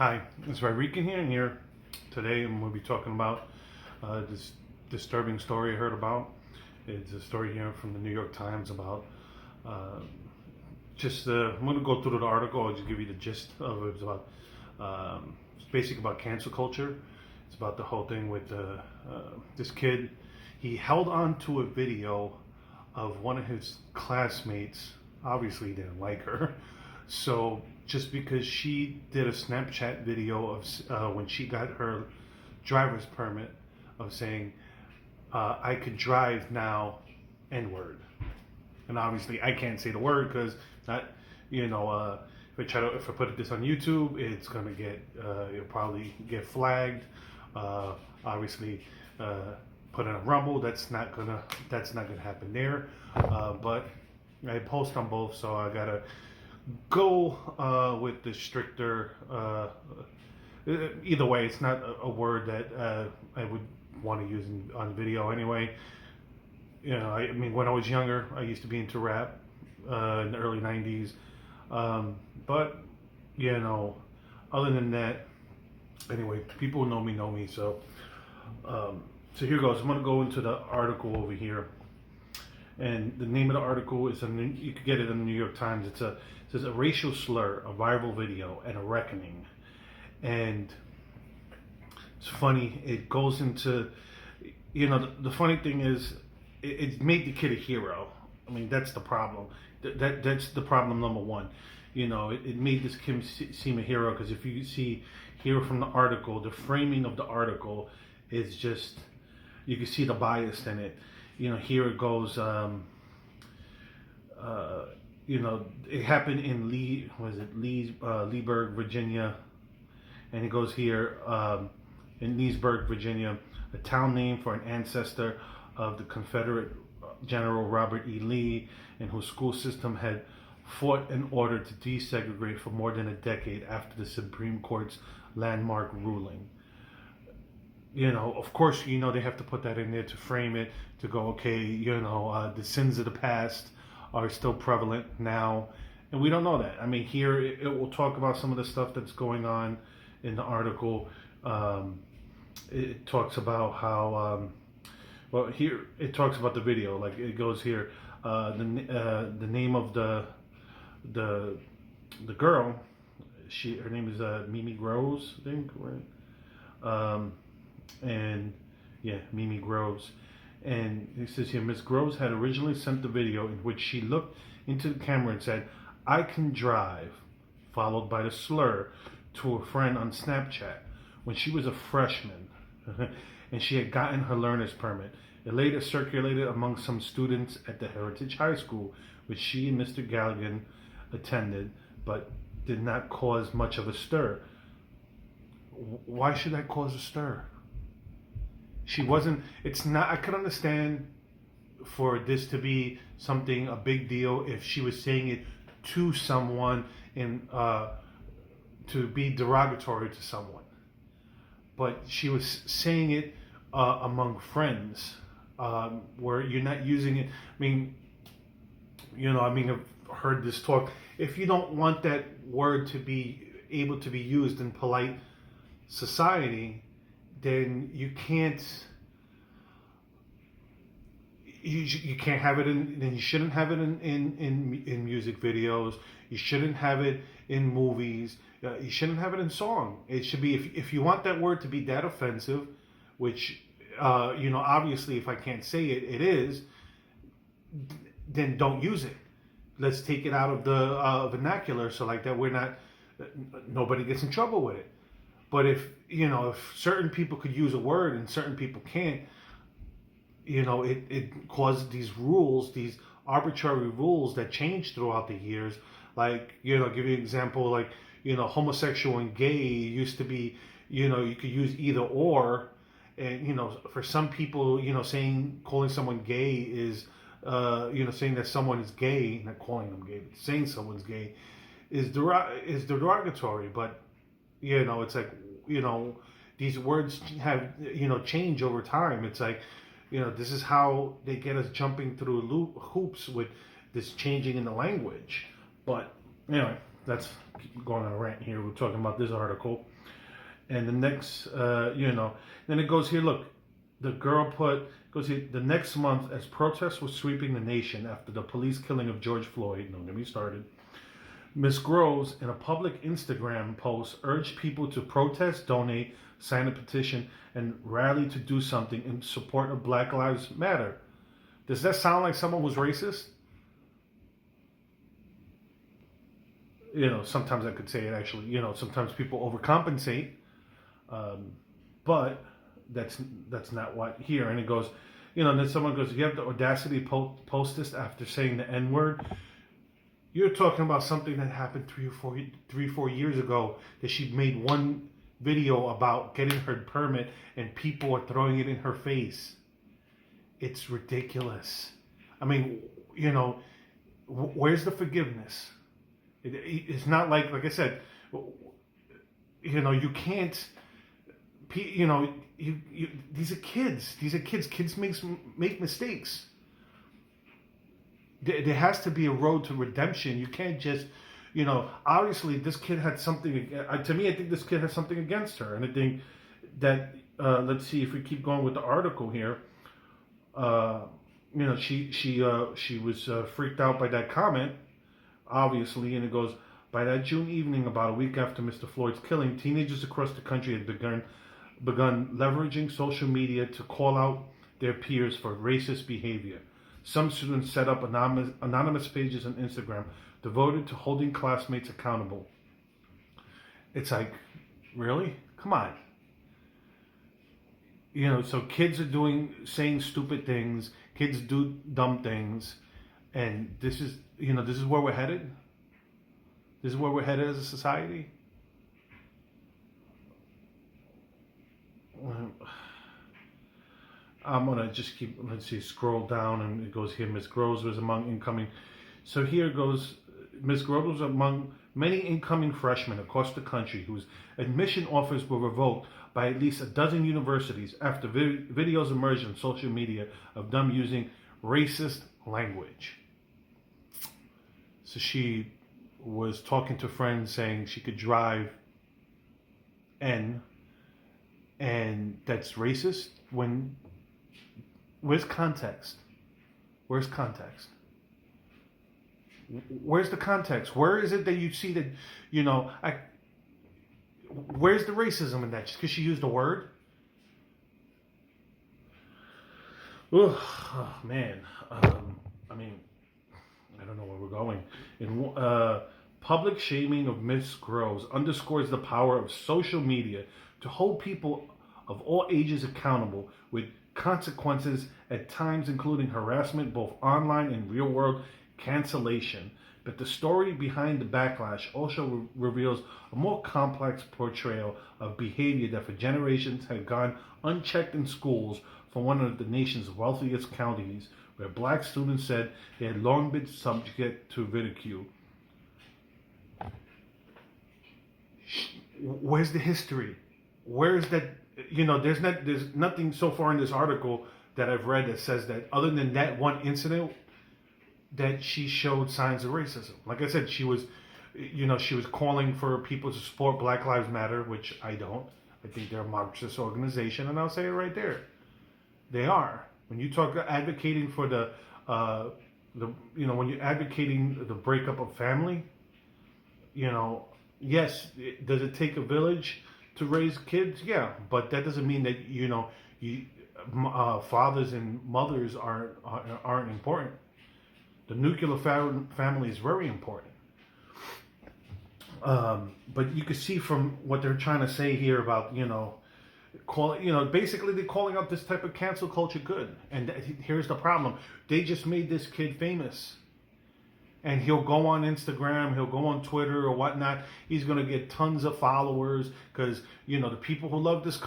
Hi, it's Rodrigan here, and here today I'm going to be talking about this disturbing story I heard about. It's a story here from the New York Times about I'm going to go through the article. I'll just give you the gist of it. It's about it's basically about cancel culture. It's about the whole thing with this kid. He held on to a video of one of his classmates. Obviously, he didn't like her. So just because she did a Snapchat video of when she got her driver's permit of saying, I could drive now, N-word. And obviously I can't say the word because if I put this on YouTube, it's gonna it'll probably get flagged. Obviously, put in a Rumble. That's not gonna happen there. But I post on both, so I gotta go with the stricter. Either way, it's not a word that I would want to use on video anyway. I mean, when I was younger, I used to be into rap in the early '90s, but other than that, anyway, people who know me. So here goes. I'm gonna go into the article over here. And the name of the article is, you could get it in the New York Times. It says a racial slur, a viral video, and a reckoning. And it's funny. It goes into, the funny thing is, it made the kid a hero. I mean, that's the problem. That's the problem number one. It made this kid seem a hero because if you see here from the article, the framing of the article is just, you can see the bias in it. Here it goes. It happened in Leesburg, Virginia, and it goes here in Leesburg, Virginia, a town named for an ancestor of the Confederate General Robert E. Lee, and whose school system had fought in order to desegregate for more than a decade after the Supreme Court's landmark ruling. Of course, they have to put that in there to frame it, to go, okay, the sins of the past are still prevalent now. And we don't know that. I mean, here it will talk about some of the stuff that's going on in the article. It talks about how, here it talks about the video. Like it goes here, the name of the girl, her name is Mimi Groves, I think, right? Mimi Groves. And it says here, Miss Groves had originally sent the video in which she looked into the camera and said, "I can drive," followed by the slur, to a friend on Snapchat when she was a freshman and she had gotten her learner's permit. It later circulated among some students at the Heritage High School, which she and Mr. Galligan attended, but did not cause much of a stir. Why should that cause a stir? I could understand for this to be a big deal if she was saying it to someone to be derogatory to someone. But she was saying it among friends, where you're not using it. I've heard this talk. If you don't want that word to be able to be used in polite society, then you can't have it then you shouldn't have it in music videos. You shouldn't have it in movies. You shouldn't have it in song. It should be, if you want that word to be that offensive, which obviously if I can't say it, it is, then don't use it. Let's take it out of the vernacular, so like that nobody gets in trouble with it. But if certain people could use a word and certain people can't, it causes these rules, these arbitrary rules that change throughout the years. Like, give you an example, like, homosexual and gay used to be, you could use either or. And, for some people, calling someone gay is, saying that someone is gay, not calling them gay, but saying someone's gay is derogatory. But, it's like, these words have, change over time. It's like, this is how they get us jumping through hoops with this changing in the language. But anyway, that's going on a rant here. We're talking about this article. And the next, then it goes here. Look, the girl goes here. The next month, as protests were sweeping the nation after the police killing of George Floyd, don't get me started. Ms. Groves, in a public Instagram post, urged people to protest, donate, sign a petition, and rally to do something in support of Black Lives Matter. Does that sound like someone was racist? Sometimes I could say it actually. Sometimes people overcompensate, but that's not what here. And it goes, then someone goes, you have the audacity to post this after saying the N-word. You're talking about something that happened 4 years ago, that she made one video about getting her permit and people are throwing it in her face. It's ridiculous. I mean, where's the forgiveness? It's not like I said, you can't, these are kids. Kids make mistakes. There has to be a road to redemption. You can't just, obviously this kid had something, to me, I think this kid has something against her. And I think that, let's see if we keep going with the article here. She was freaked out by that comment, obviously, and it goes, by that June evening, about a week after Mr. Floyd's killing, teenagers across the country had begun leveraging social media to call out their peers for racist behavior. Some students set up anonymous pages on Instagram devoted to holding classmates accountable. It's like, really? Come on. So kids are saying stupid things. Kids do dumb things. And this is where we're headed. This is where we're headed as a society. I'm gonna just scroll down, and it goes here. Ms. Groves was among incoming. So here goes. Ms. Groves was among many incoming freshmen across the country whose admission offers were revoked by at least a dozen universities after videos emerged on social media of them using racist language. So she was talking to friends saying she could drive N, and that's racist. Where's context? Where's context? Where's the context? Where is it that you see that, where's the racism in that? Just because she used a word? Oh, man. I don't know where we're going. Public shaming of Miss Groves underscores the power of social media to hold people of all ages accountable, with consequences at times including harassment, both online and real world cancellation. But the story behind the backlash also reveals a more complex portrayal of behavior that for generations had gone unchecked in schools from one of the nation's wealthiest counties, where black students said they had long been subject to ridicule. Where's the history? Where is that? There's nothing so far in this article that I've read that says that, other than that one incident, that she showed signs of racism. Like I said, she was calling for people to support Black Lives Matter, which I don't. I think they're a Marxist organization, and I'll say it right there. They are. When you talk advocating for when you're advocating the breakup of family, yes, does it take a village to raise kids? Yeah, but that doesn't mean that fathers and mothers aren't important. The nuclear family is very important. But you can see from what they're trying to say here about basically they're calling out this type of cancel culture good. And here's the problem: they just made this kid famous. And he'll go on Instagram, he'll go on Twitter or whatnot. He's going to get tons of followers because, the people who love this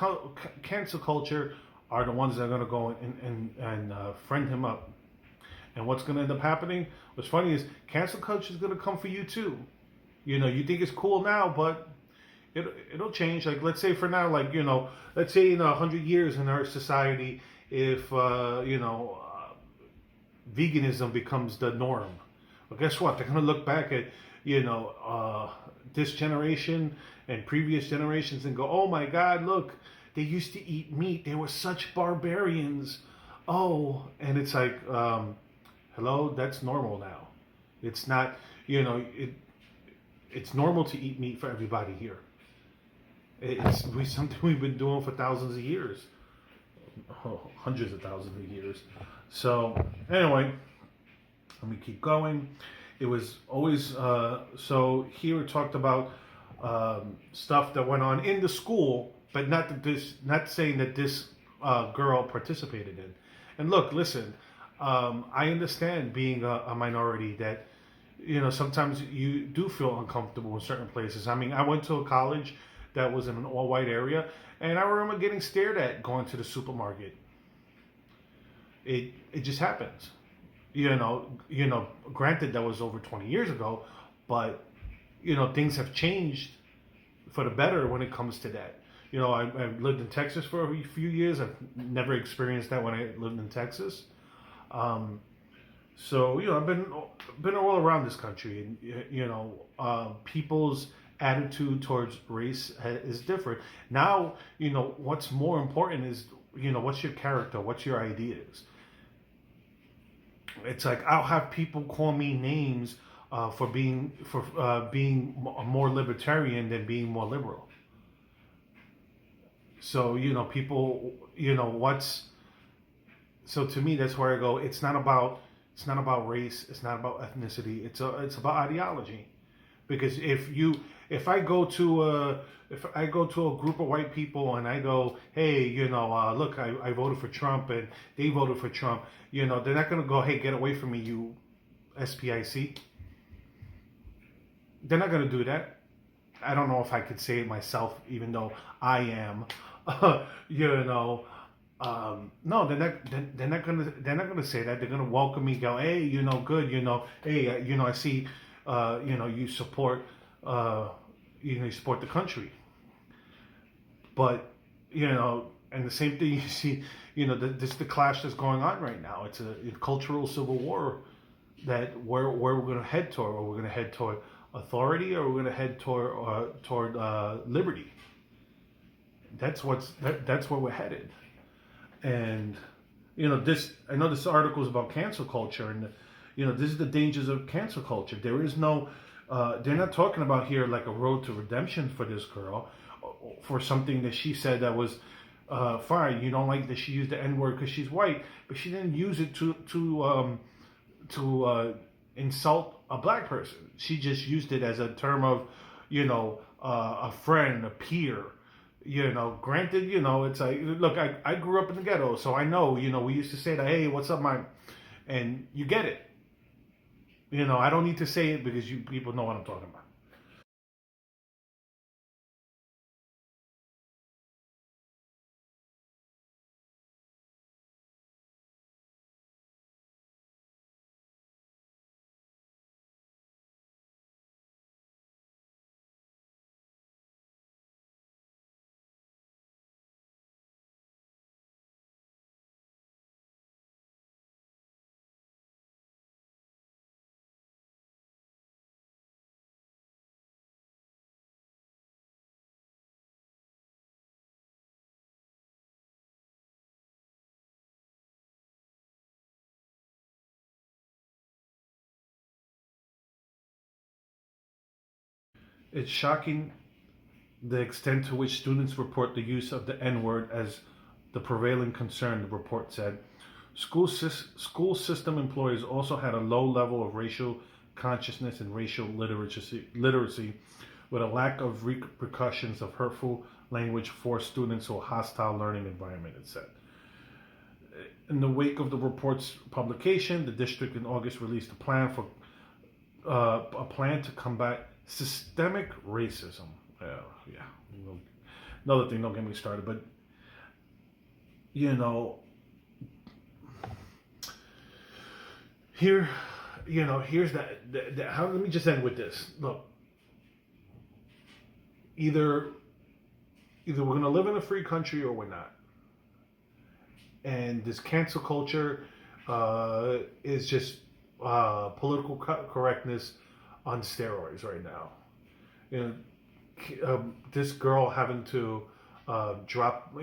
cancel culture are the ones that are going to go and friend him up. And what's going to end up happening? What's funny is cancel culture is going to come for you too. You think it's cool now, but it'll change. Like, let's say for now, let's say in 100 years in our society, if, veganism becomes the norm. Well, guess what? They're going to look back at, this generation and previous generations and go, oh my God, look, they used to eat meat. They were such barbarians. Oh, and it's like, hello, that's normal now. It's not, it's normal to eat meat for everybody here. It's something we've been doing for thousands of years, hundreds of thousands of years. So anyway, let me keep going. It was always so here it talked about stuff that went on in the school, but not saying that this girl participated in. And look, listen, I understand being a minority that sometimes you do feel uncomfortable in certain places. I mean, I went to a college that was in an all-white area, and I remember getting stared at going to the supermarket. It just happens. Granted that was over 20 years ago, but things have changed for the better when it comes to that. I've lived in Texas for a few years. I've never experienced that when I lived in Texas. So I've been all around this country, and people's attitude towards race is different. Now, what's more important is what's your character, what's your ideas. It's like I'll have people call me names for being more libertarian than being more liberal. So people, what's so to me that's where I go. It's not about race. It's not about ethnicity. It's about ideology. Because if I go to a group of white people and I go, hey, look, I voted for Trump and they voted for Trump, they're not going to go, hey, get away from me, you SPIC. They're not going to do that. I don't know if I could say it myself, even though I am. No, they're not gonna say that. They're gonna welcome me, go, hey, good, hey, I see, you support, you support the country. But and the same thing you see, this the clash that's going on right now. It's a cultural civil war that where we're gonna head toward. Or we're gonna head toward authority, or we're gonna head toward liberty. That's where we're headed. And I know this article is about cancel culture, and this is the dangers of cancel culture. There is no they're not talking about here like a road to redemption for this girl for something that she said that was fine. You don't like that she used the N-word because she's white, but she didn't use it to insult a black person. She just used it as a term of a friend, a peer. Granted, it's like, look, I grew up in the ghetto, so I know, we used to say that, hey, what's up, man? And you get it. I don't need to say it because people know what I'm talking about. It's shocking the extent to which students report the use of the N-word as the prevailing concern, the report said. School system employees also had a low level of racial consciousness and racial literacy with a lack of repercussions of hurtful language for students to a hostile learning environment, it said. In the wake of the report's publication, the district in August released a plan to combat systemic racism. Yeah. Another thing, don't get me started, but here, here's that. How? Let me just end with this. Look, either we're gonna live in a free country or we're not. And this cancel culture is just political correctness on steroids right now. You know, this girl having to drop,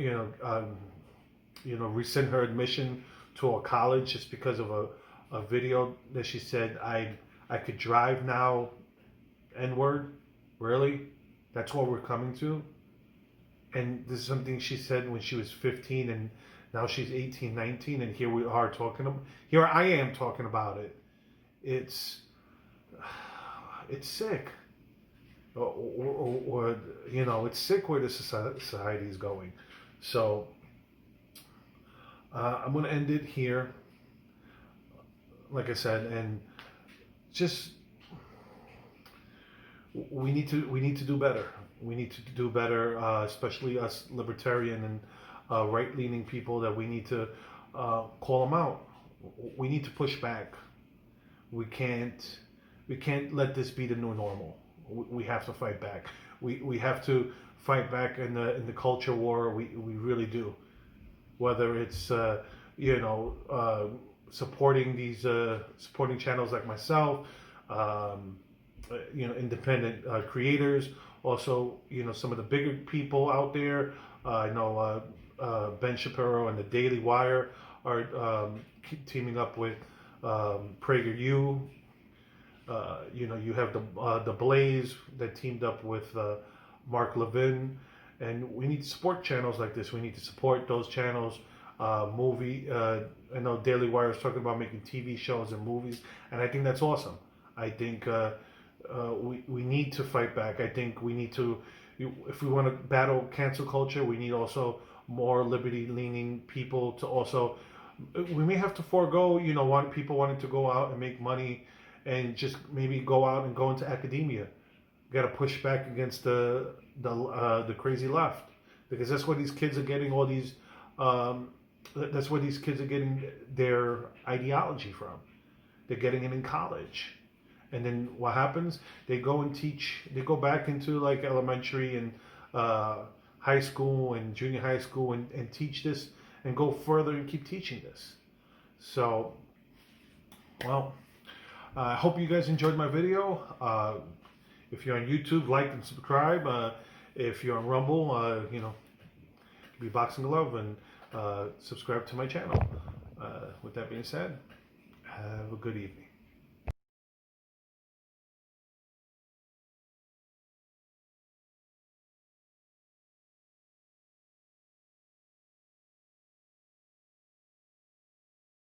rescind her admission to a college just because of a video that she said I could drive now, N-word. Really? That's what we're coming to? And this is something she said when she was 15, and now she's 18, 19, and here we are here I am talking about it. It's sick. Or it's sick where the society is going. So I'm going to end it here, like I said, and just we need to do better. We need to do better, especially us libertarian and right-leaning people. That we need to call them out. We need to push back. We can't let this be the new normal. We have to fight back. We have to fight back in the culture war. We really do. Whether it's supporting these supporting channels like myself, independent creators. Also, some of the bigger people out there. I know Ben Shapiro and the Daily Wire are teaming up with PragerU. You have the Blaze that teamed up with Mark Levin, and we need to support channels like this. We need to support those channels. I know Daily Wire is talking about making TV shows and movies, and I think that's awesome. I think we need to fight back. I think we need to, if we want to battle cancel culture, we need also more liberty-leaning people to also. We may have to forego, people wanting to go out and make money, and just maybe go out and go into academia. Got to push back against the crazy left, because that's where these kids are getting all these. That's where these kids are getting their ideology from. They're getting it in college, and then what happens? They go and teach. They go back into like elementary and high school and junior high school and teach this and go further and keep teaching this. So, well. I hope you guys enjoyed my video. If you're on YouTube, like and subscribe. If you're on Rumble, be Boxing Glove and subscribe to my channel. With that being said, have a good evening.